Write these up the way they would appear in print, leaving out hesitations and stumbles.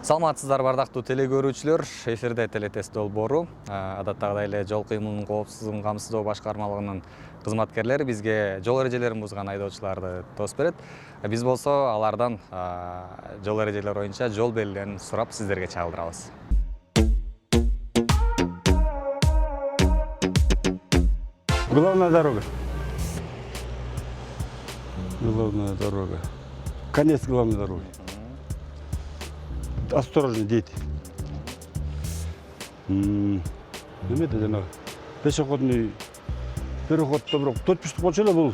Саламатсыздар бардактуу теле көрүүчүлөр, эфирде телетест долбоору. Адаттагыдай эле жол кыймылынын коопсуздугун камсыздоо башкармалыгынын кызматкерлери бизге жол эрежелерин бузган айдоочуларды тосуп берет. Биз болсо алардан жол эрежелери боюнча жол белгилерин сурап сиздерге чагылдырабыз. Главная дорога. Главная дорога. Конец главной дороги. Осторожно, дети. Немеде жанагы пешеходный переходто бирок төтпүштүк болчу эле бул.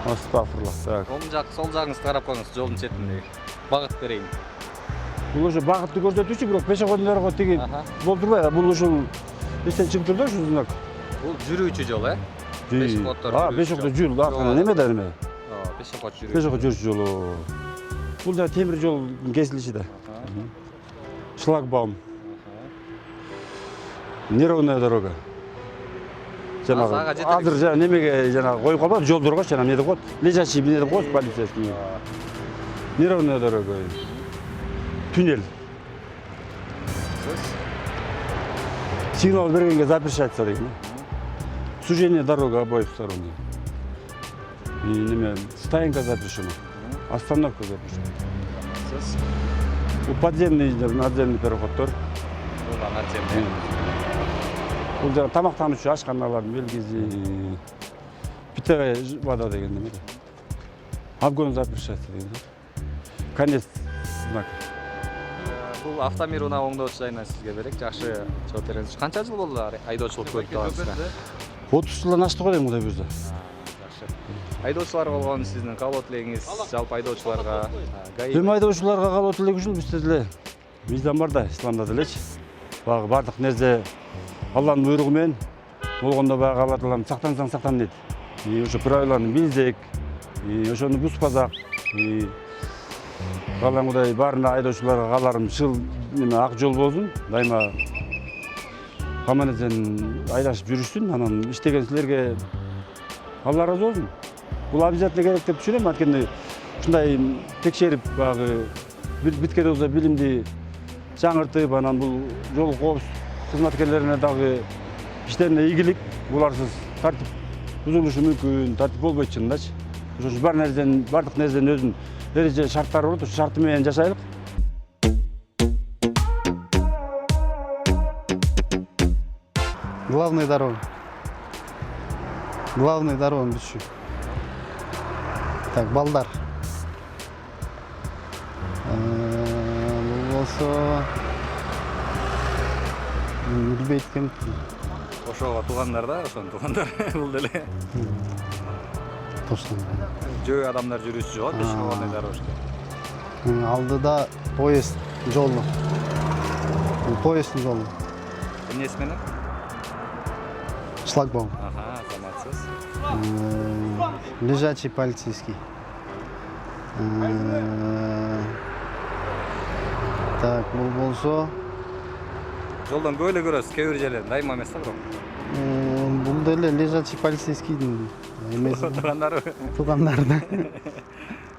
Астагфирулла. Так. Сол жагыңызды карап коюңуз, жолдун четиндеги. Багыт берейин. Бул уже багытты көрсөтүүчү, бирок пешеходный дорога тиги болтурбай, бул ушул эстен чыгып тур да ушул знак. Бул жүрүүчү жол, Пешеходдор. Пешеходдор жол, неме да неме? Пешеход жүрүүчү. Пешеход жүрүүчү жолу. Бул да темир жол кесилиши да. Шлагбаум. Неровная дорога. Жанагы азыр жана немеге жанагы коюп калбады, жолдорго жана эмне деп коет? Лежачий эмне деп коет, полицейский. Неровная дорога. Туннель. Сигнал бергенге запрещаться дейт. Сужение дороги обоих сторон. И неме стоянка запрещена. Остановка запрещена. У подземный, надземный переходтор. Надземный. Бул жана тамактануучу ашканалардын белгиси. Питьевая вода деген неме. Обгон запрещается деген. Конец знак. Бул автомир унаа оңдоочу жайынан сизге берек. Жакшы жооп бериңиз. Канча жыл болду айдоочулукка өтүп калгансызга? 30 жылдан ашты го дейм Кудай буйрса. Айдоочулар болгон сиздин каалоо тилегиңиз, жалпы айдоочуларга, ГАИ. Эми айдоочуларга каалоо тилеги ушул бизде деле мыйзам бар да, исламда делечи. Багы бардык нерсе Алланын буйругу менен болгондо багы Алла Таалам сактансаң сактан дейт. Ошо правиланы билсек, ошону бузбасак, Аллам Кудай баарына айдоочуларга кааларым шыл неме ак жол болсун, дайыма аман эсен айдашып жүрүшсүн, анан иштеген силерге Алла разы болсун. Бул обязательно керек деп түшүнөм, анткени ушундай текшерип багы биткенде болсо билимди жаңыртып, анан бул жол коопсуздук кызматкерлерине дагы иштерине ийгилик, буларсыз тартип бузулушу мүмкүн, тартип болбойт чындачы. Ошо бардык нерсенин өзүнүн эреже шарттары болот, ошо шарты менен жашайлык. Главная дорога. Главная дорога düşü. Так, балдар. Бул болсо билбейт ким. Ошого туугандар да, ошонун туугандары бул деле. Точно. Жөө адамдар жүрүүчү жол, пешеходный дорожка. Алдыда поезд жолу. Поезддин жолу. Эмнеси менен? Шлагбаум. Заматсыз. Лежачий полицейский. Так, бул болсо Жолдон көп эле көрөсүз, кээ бир жерлерде дайыма эмес да бирок. бул деле лежачий полицейскийдин эмеси. Туугандары да.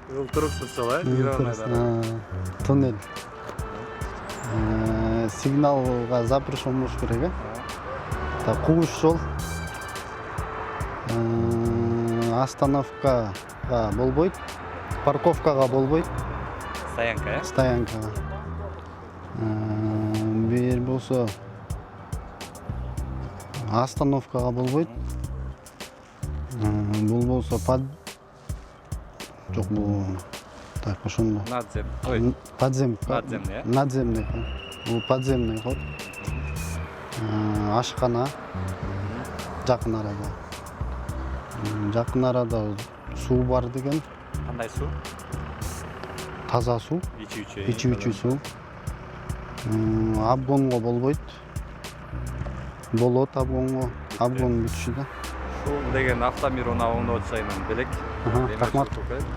Бул туруксуз жол, неровный дорога. Туннель. Сигналга запрещен болуш керек, Так, кууш жол. Остановкага болбойт, парковкага болбойт. Стоянка, Стоянкага. Бир болсо остановкага болбойт. Бул болсо жок, бул так, ошондо. Надземный. Надземный. Бул подземный ход. Ашкана жакын арада. Жакын арада суу бар деген. Кандай суу? Таза суу. Ичүүчү суу. Обгонго болбойт. Болот обгонго. Обгон бүтүшү да. Бул деген автомир унаа оңдоочу жайынан белек. Рахмат.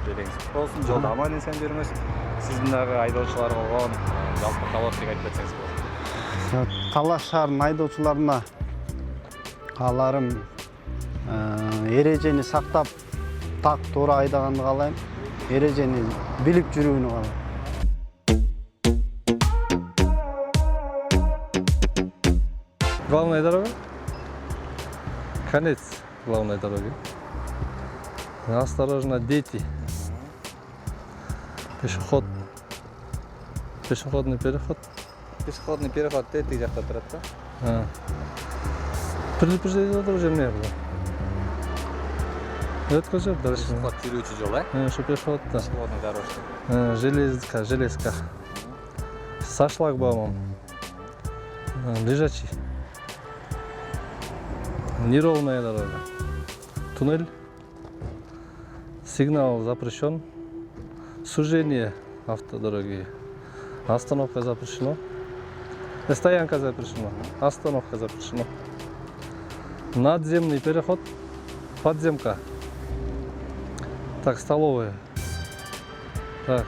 Белеңиз болсун, жолдо аман эсен жүрүңүз. Сиздин дагы айдоочулар болгон жалпы каалоо тилек айтып кетсеңиз болот. Талаш шаарынын айдоочуларына кааларым эрежени сактап так туура айдаганды каалайм. Эрежени билип жүрүүнү каалайм. Главная дорога. Конец главной дороги. Осторожно, дети. Пешеход. Пешеходный переход. Пешеходный переход тетик жакта турат да? Предупреждение уже не было. Өткізіп дальше. Пешеход жүрүүчү жол, Ошо пешеход да. Пешеходный дорожка. Железка. Со шлагбаумом. Лежачий. Неровная дорога. Туннель. Сигнал запрещен. Сужение автодороги. Остановка запрещена. Стоянка запрещена. Остановка запрещена. Надземный переход. Подземка. Так, столовая. Так,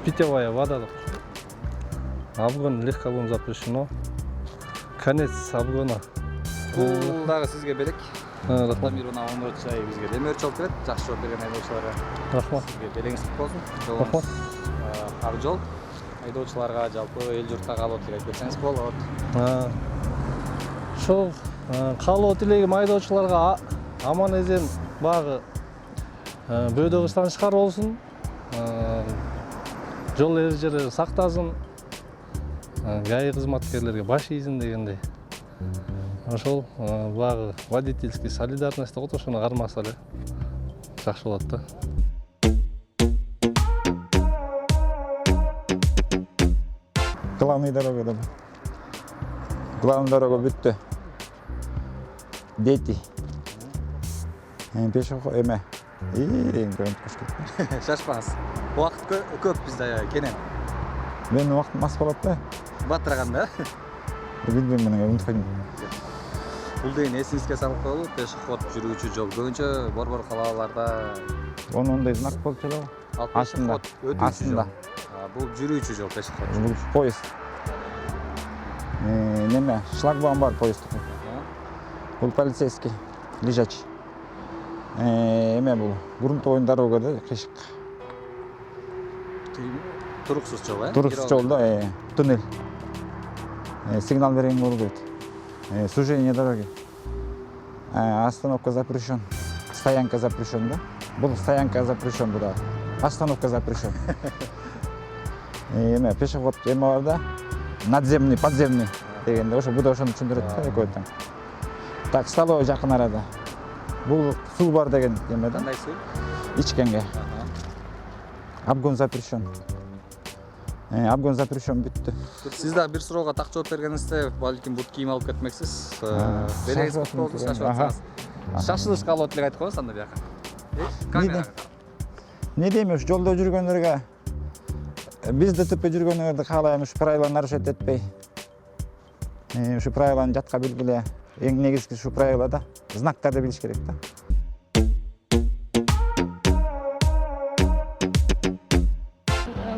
питьевая вода. Обгон легковым запрещено. Конец обгона. Бул дагы сизге белек. Рахмат. Рекламирование алынып чай бизге демер жол берет. Жакшы жол берген айдоочуларга. Рахмат. Сизге белеңиз кут болсун. Рахмат. Ак жол айдоочуларга жалпы эл журтка каалоо тилек берсеңиз болот. Ошол каалоо тилегим айдоочуларга аман эзен багы бөөдөгү тынчкар болсун. Жол эрежелерин сактасын. ГАИ кызматкерлерге баш ийсин дегендей. Ошол багы водительский солидарность вот ошону кармаса эле жакшы болот да. Главный дорога да. Главный дорога бүттү. Дети. Пешеход эме. Эң көрүнүп кетти. Шашпаңыз. Убакыт көп бизде кенен. Мен убактым мас болот да. Батырганда. Билбейм мен унутпайм. Бул деген эсиңизге салып коелу, пешеход жүрүүчү жол. Көбүнчө борбор калааларда Ондай знак болчу эле. пешеход өтүүчү Астында. жол. Бул жүрүүчү жол пешеход. Бул поезд. Неме, шлагбаум бар поезддыкы. Бул полицейский, лежачий. Эме бул грунтовый дорога да, кышык. Туруксуз жол, Туруксуз жол да, туннель. Сигнал берген болу керек. Сужение дороги. Остановка запрещен. Стоянка запрещен, да? Бұл стоянка запрещен, бұл да. Остановка запрещен. Эме, пешеход эме бар да. Надземный, подземный дегенде ошо буда ошону түшүндүрөт да экөөтөн. Так, столовый жакын арада. Бул суу бар деген эме да. Кандай суу? Ичкенге. Обгон запрещен. Обгон запрещен бүттү. Сиз дагы бир суроого так жооп бергениңизде, балким бут кийим алып кетмексиз. Береңиз кут болду, шашып атсаңыз. Шашылыш каалоо тилек айтып коеңуз анда бияка. Камерага. Не дейм, ушу жолдо жүргөндөргө биз ДТП жүргөндөрдү каалайм, ушу правиланы нарушать этпей. Ушу правиланы жатка билгиле. Эң негизги ушу правила да. Знактарды билиш керек да.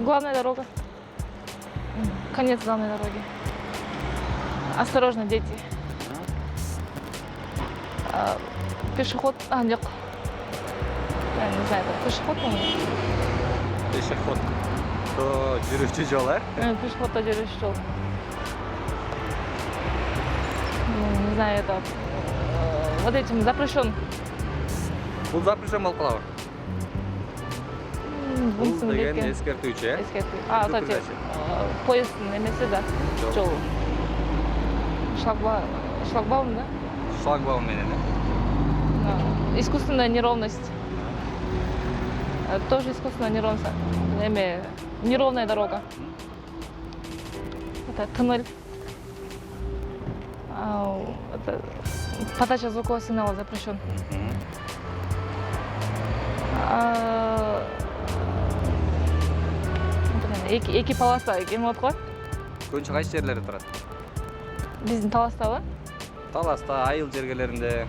Главная дорога. Конец главной дороги. Осторожно, дети. Пешеход. Нет. Я не знаю, это пешеход, по-моему. Пешеход. То жүрүүчү жол, Пешеход жүрүүчү жол. Не знаю, это вот этим запрещен. Бул запрещен болуп калабы? Бул деген эскертүүчү, кстати, поезд немесе да, жол. Шлагбаум, да? Шлагбаум менен, Искусственная неровность. Тоже искусственная неровность. Неровная дорога. Это туннель. Это подача звукового сигнала запрещен. Эки полоса, экен болот го. Көбүнчө кайсы жерлерде турат? Биздин Таластабы? Таласта, айыл жергелеринде.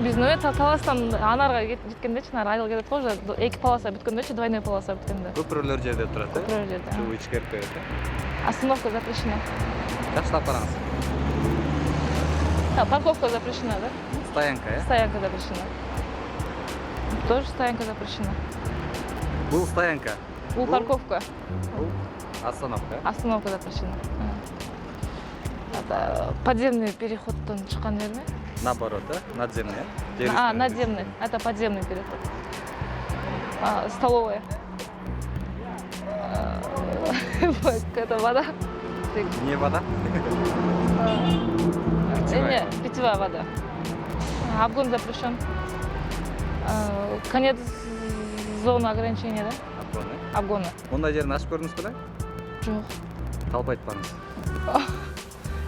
Биздин Таластан анарга жеткенде, чынар айыл кетет го, уже эки полоса бүткөндө, двойной полоса бүткөндө. Көпүрөлөр жерде турат, Көпүрөлөр жерде. Чуу ичкерип берет. Остановка запрещена. Жакшылап караңыз. Парковка запрещена, да? Стоянка, Стоянка запрещена. Тоже стоянка запрещена. Бул стоянка. Бул парковка. Бул остановка. Остановка запрещена. это подземный переходтон чыккан жерме? Наоборот, надземный. Надземный. Это подземный переход. Столовая. Это вода. Не вода? Не, питьевая вода. Обгон запрещен. Конец зоны ограничения, да? Обгоны. Ондай жерин ашып көрдүңүз беле? Жок. Талпай атпаңыз.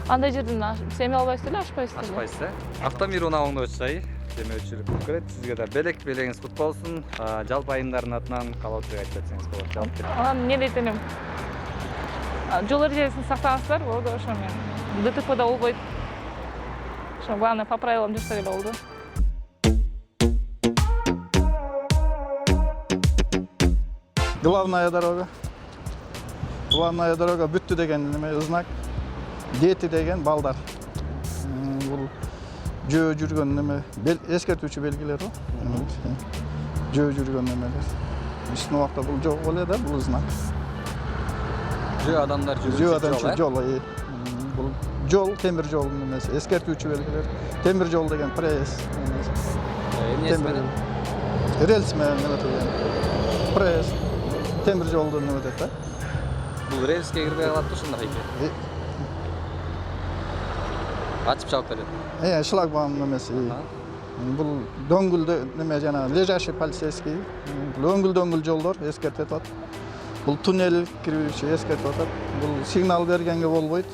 Андай жерден семья албайсыз эле, ашпайсыз эле. Ашпайсыз, Автомир унааңды очсай, демөчүлүк болуп келет. Сизге да белегиңиз кут болсун. Жалпы айымдардын атынан калоочуга айтып кетсеңиз болот. Жалпы берип. Анан эмне дейт элем? Жол эрежесин сактаңыздар, болду ошо мен. ДТП да болбойт. Ошо главное по правилам жүрсөк эле болду. Главная дорога. Главная дорога бүттү деген неме знак. Дети деген балдар. Бул жөө жүргөн неме эскертүүчү белгилер го. Жөө жүргөн немелер. Биздин убакта бул жок эле да, бул знак. Жөө адамдар жүрүүчү жол. Бул жол, темир жол немеси, эскертүүчү белгилер. Темир жол деген проезд. Рельс менен неме деген. Проезд. Темир жолдун неме дейт да. Бул рельске кирбей калат да ушундай экен. Ачып чалып берет. Шлагбаум немеси. Бул дөңгүлдө неме жана лежачий полицейский. Бул өңгүл жолдор эскертип атат. Бул туннель кирүүчү эскертип атат. Бул сигнал бергенге болбойт.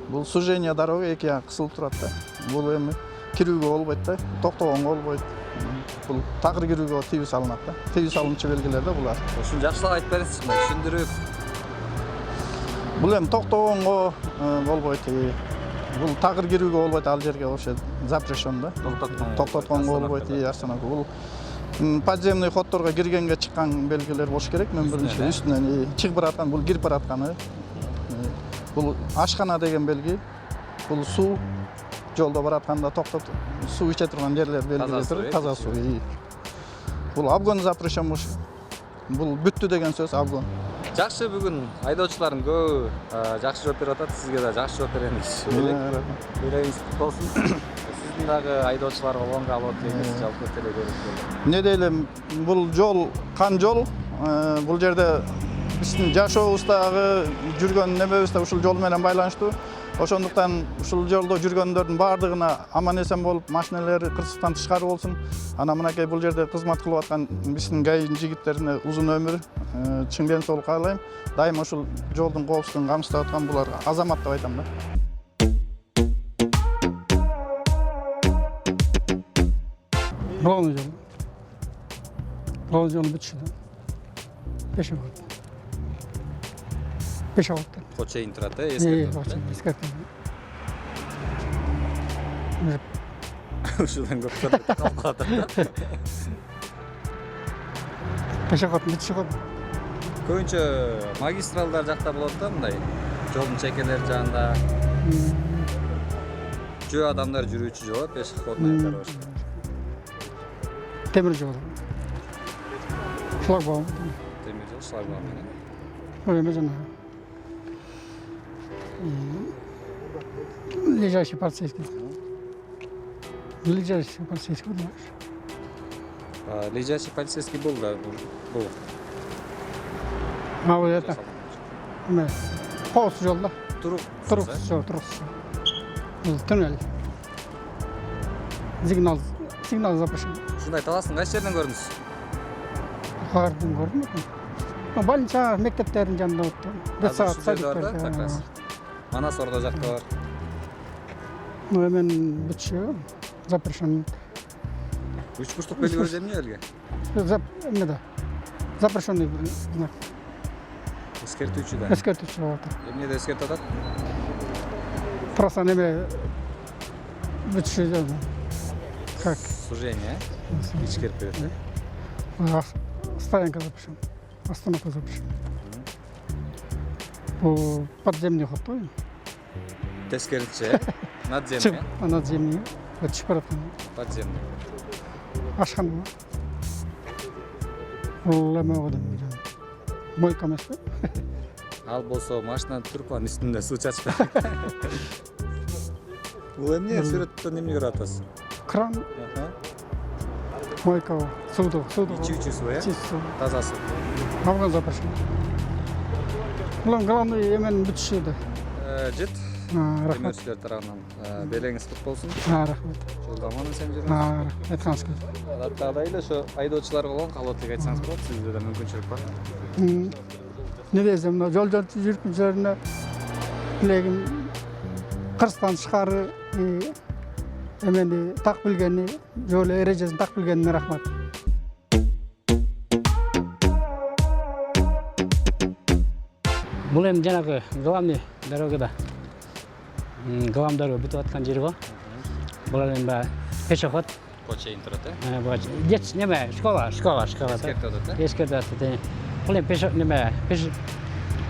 Бул сужение дорога эки жак кысылып турат да. Бул эми кирүүгө болбойт да, токтогонго болбойт. Бул такыр кирүүгө тийүү салынат да. Тийүү салынчу белгилер да булар. Ушун жакшылап айтып бересизби? Түшүндүрүп. Бул эми токтогонго болбойт. Бул такыр кирүүгө болбойт, ал жерге ошо запрещен да. Токтотконго болбойт, остановка. Бул подземный ходдорго киргенге чыккан белгилер болуш керек. Мен биринчи үстүнөн чыгып бараткан, бул кирип баратканы. Бул ашкана деген белги. Бул суу жолдо баратканда токтоп суу иче турган жерлер белгилер, таза суу. Бул обгон запрещен болуш. Бул бүттү деген сөз обгон. Жакшы, бүгүн айдоочулардын көбү жакшы жооп берип атат. Сизге да жакшы жооп беребиз. Белегиңиз кут болсун. Сиздин дагы айдоочуларга болгон каалоо тийгиз жалпы телегөрүүчүлөргө. Не дейлем, бул жол кан жол. Бул жерде биздин жашообуздагы жүргөн немебиз да ушул жол менен байланыштуу. Ошондуктан ушул жолдо жүргөндөрдүн баардыгына аман эсен болуп, машиналар кырсыктан тышкары болсун. Ана мынакей бул жерде кызмат кылып аткан биздин ГАИ жигиттерине узун өмүр, чың ден соолук каалайм. Дайыма ушул жолдун коопсуздугун камсыздап аткан булар азамат деп айтам да. Главный жол. Главный жол бүтүшү. Пешеход. Хочейин турат, эскертип. Ушудан көп калып калат да. Пешеход бүтүшү. Көбүнчө магистралдар жакта болот да, мындай жолдун чекелери жагында. Жөө адамдар жүрүүчү жол, пешеходный дорожка. Темир жол. Шлагбаум. Темир жол, шлагбаум менен. Эме жана. Лежачий полицейский. Лежачий полицейский. Лежачий полицейский был, да, был. А вот это. Коос жолда. Турук жол. Туннель. Сигнал запрещен. Ушундай талаастын кайсы жерден көрдүңүз? Каардан көрдүм. Больница мектептердин жанында отто. Садиктер. Манас ордо жакта бар. Мен бүтүшү запрещен. Үч бурчтук белги эмне элге? Эмне запрещенный знак. Эскертүүчү да. Эскертүүчү болот. Эмне да эскертип атат? Просто неме бүтүшү как Сужение, ичкерип берет. Стоянка запрещен. Остановка запрещен. По подземный ход. Тескеричи, надземный. Надземный. Өтүшүп бараткан. Подземный. Ашкан. Бул эме годом. Мойка эмеспи? Ал болсо машинанын турпан үстүндө суу чачпайт. Бул эмне сүрөттөн эмне көрүп атасыз? кран, мойка, суду. Ичүүчү суу, э? Чист су. Таза суу. Алган запрещен. Булар главный эмен бүтүшү да. Жит. Рахмат. Темирчилер тарабынан белеңиз кут болсун. Рахмат. Жолдо аман эсен жүрүңүз. Айтканыңыз келди. Адаттагыдай эле ошо айдоочуларга болгон каалоотук айтсаңыз болот. Сизде да мүмкүнчүлүк бар. Не десем, мына жол жүргүнчүлөрүнө тилегим кырстан тышкары эмени так билгени, жол эрежесин так билгенине рахмат. Бул эми жанагы главный дорогада главный дорога бүтүп аткан жери го. Булар эми баягы пешеход. Почейин турат, э? Дет неме школа. Эскертип атат, э? Эскертип атат. Бул эми неме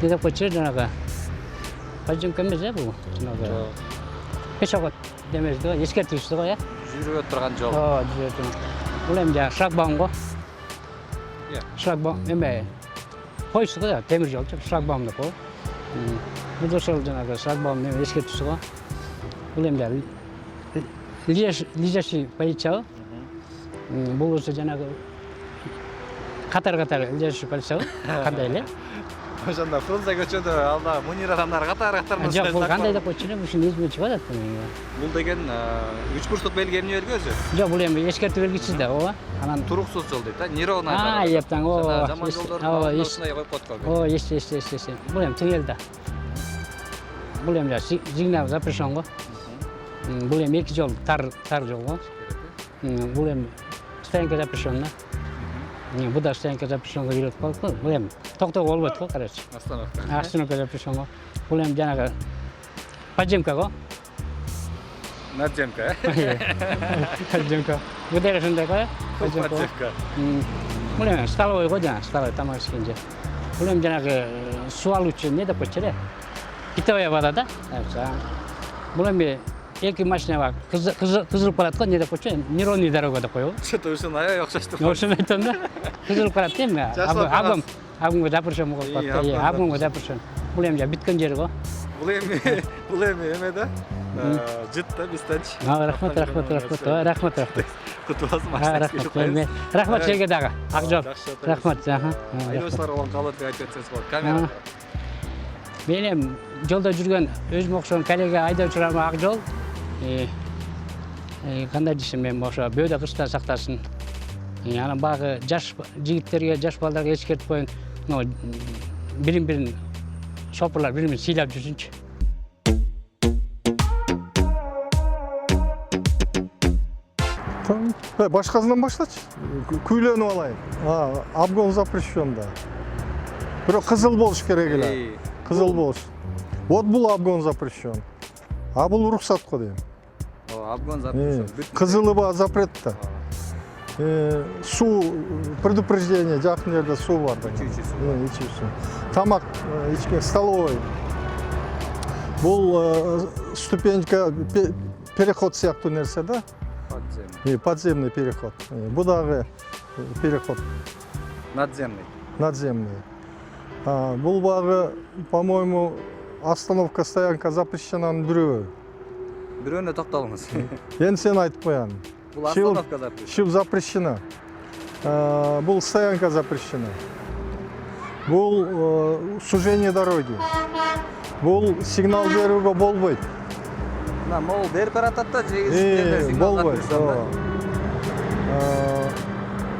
не деп койчу жанагы подземка эмес э бул. Жанагы пешеход демес да, эскертүүчү го, э? Жүрүп турган жол. Жүрүп турган. Бул эми жанагы шлагбаум го. Шлагбаум эме койсу го, темир жол, шлагбаум деп го. Бул ошол жанагы шлагбаум эме эскертүүчү го. Бул эми лежащий полиция. Бул ошо жанагы катар лежащий полиция. Кандай эле? Ошондо Фрунзе көчөдө алда мунир адамдар катар Жок, бул кандай деп койчу эле, ушуну измечи го да. Бул деген 3 бурчтук белги эмне бергенсиз? Жок, бул эми эскертүү белгиси да, ооба. Анан Туруксуз жол дейт, да? Неровный. ептен, ооба. Жаман жолдордун ошондой коюп коет го. Еш. Бул эми тыңел да. Бул эми сигнал запрещен го. Бул эми эки жол, тар жол го. Бул эми стоянка запрещен да. Бул да стоянка запрещенго үйрөтүп калдык. Бул эми токтоого болбойт го, короче. Остановка запрещен го. Бул эми жанагы подземка го. Надземка, Подземка. Бул ошондой го. Подземка. Бул эми столовый го жана, столовый тамак ишкен жер. Бул эми жанагы суу алуучу не деп койчу эле? Питьевая вода да? Бул эми эки машина бар. Кызылып калат го, не деп койчу? Неровный дорога деп койгу. Что-то ушун аябай окшоштур. Ошону айтам да. Кызылып калат эми. Абгонго запрещен болуп калат. Абгонго запрещен. Бул эми бүткөн жери го. Бул эми эме да? Жит да, бистанч. Рахмат. Куту болсун, машина. Рахмат сизге дагы. Ак жол. Рахмат. Айдоочуларга болгон каалоотук айтып кетсеңиз болот. Камера. Мен эми жолдо жүргөн өзүмө окшогон коллега айдоочуларыма ак жол. Кандай десем, мен ошо бөөдө кычта сактасын. Анан баягы жаш жигиттерге, жаш балдарга эскертип коюн. Бирин шопурлар бири-бирин сыйлап жүрсүнчү. Башкасынан баштачы. Күйлөнүп алайын. Обгон запрещен да. Бирок кызыл болуш керек эле. Кызыл болуш. Вот бул обгон запрещен. А бул уруксат го дейм. Обгон запрещен. Кызылы ба запрет да. Суу предупреждение, жакын жерде суу бар да. Ичүү суу. Тамак ичкен столовый. Бул ступенька переход сыяктуу нерсе да. Подземный переход. Бу дагы переход. Надземный. Бул багы, по-моему, остановка, стоянка запрещенанын бирөө. Бирөөнө токтолуңуз. Эми сен айтып коеюн. Бул остановка запрещена. Шил запрещена. Бул стоянка запрещена. Бул сужение дороги. Бул сигнал берүүгө болбойт. Могул берип баратат да, жегиз сигнал болбойт.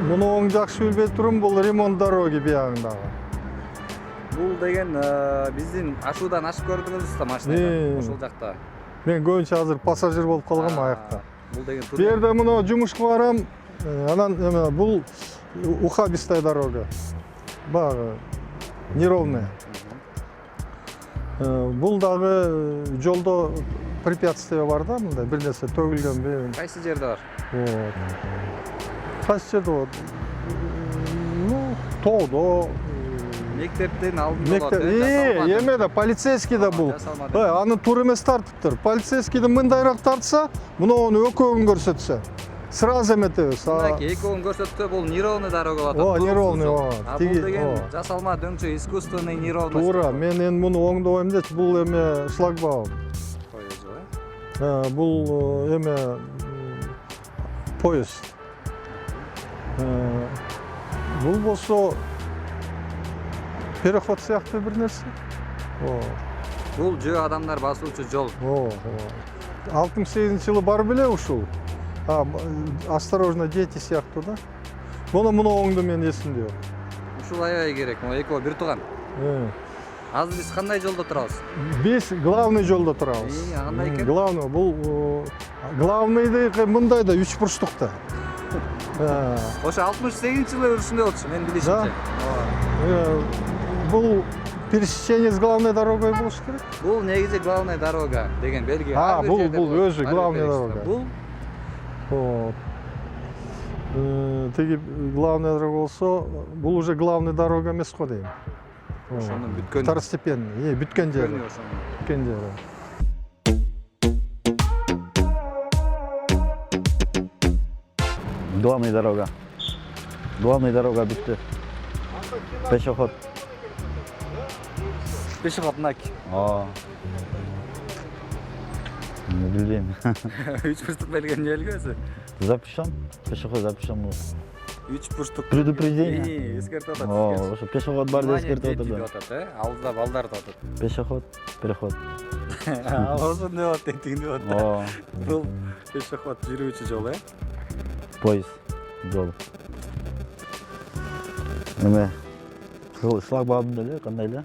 Муну оң жакшы билбей турум, бул ремонт дороги биягындагы. Бул деген биздин ашуудан ашып көрдүңүз да машинада, ошол жакта. Мен көбүнчө азыр пассажир болуп калгам аякта. Бул деген Бу жерде муну жумушка барам, анан бул ухабистая дорога. Багы неровная. Бул дагы жолдо препятствие бар да, мындай бир нерсе төгүлгөн. Кайсы жерде бар? Кайсы жерде бар? Тоодо. Мектептин алдында болот. Эме да полицейский да бул. Аны туура эмес тартыптыр. Полицейскийди мындайраак тартса, муну экөөгүн көрсөтсө, сразу эметебиз. Экөөгүн көрсөттө бул неровный дорога болот. Неровный. Бул деген жасалма дөңчө искусственный неровность. Туура, мен эми муну оңдобойм дечи, бул эме шлагбаум. бул эме поезд. Бул болсо переход сыяктуу бир нерсе. Бул жөө адамдар басуучу жол. 68-жылы барып эле ушул. Осторожно, дети сыяктуу да. Муну оңду мен эсимде жок. Ушул аябай керек. Могу экөө бир тууган. Азыр биз кандай жолдо турабыз? Биз главный жолдо турабыз. Кандай экен? Главный бул главныйды мындай да 3 бурчтукта. Ошо 68-жылы ушундай болчу, мен билишимче. Бул пересечение с главной дорогой болуш керек. Бул негизи главная дорога деген белги. Бул өзү главная дорога. Бул Теги главная дорога болсо, бул уже главный дорога эмес го дейм. ошонун бүткөн. Второстепенный, бүткөн жери. Бүткөн жери. Главная дорога. Главная дорога бүтті. Пешеход. Пешеход наки. Не билбейм. 3 бурчтук белген белги өзү. Запрещен. Пешеход запрещен. 3 бурчтук. Предупреждение. Эскертип атат. Ошо пешеход бар деп эскертип атат. атат, алдыда балдар да атат. Пешеход, переход. Ошондой болот, тегиндей болот. Бул пешеход жүрүүчү жол, Поезд. Жол. Эме шлагбаум деле кандай эле?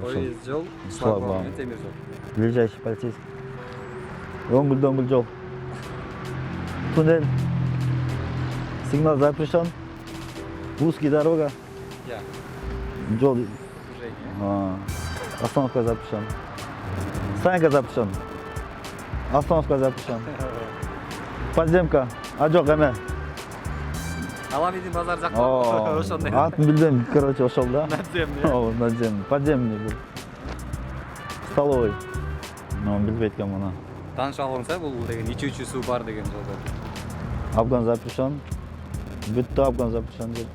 Поезд жол, Шлагбаум. шлагбаум, темир жол. Ближайший полицейский. Оңгүл жол. Туннель. Сигнал запрещен. Узкий дорога. Жол. Остановка запрещен. Стоянка запрещен. Остановка запрещен. Подземка. Жок эме. Аламидин базар жакта. Ошондой. Атын билбейм, короче, ошол да. Надземный. Надземный. Подземный бул. Столовый. Билбейт экен муну. Таанышып алгансыз, бул деген ичүүчү суу бар деген жолдо. Обгон запрещен. Бүттү обгон запрещен деп.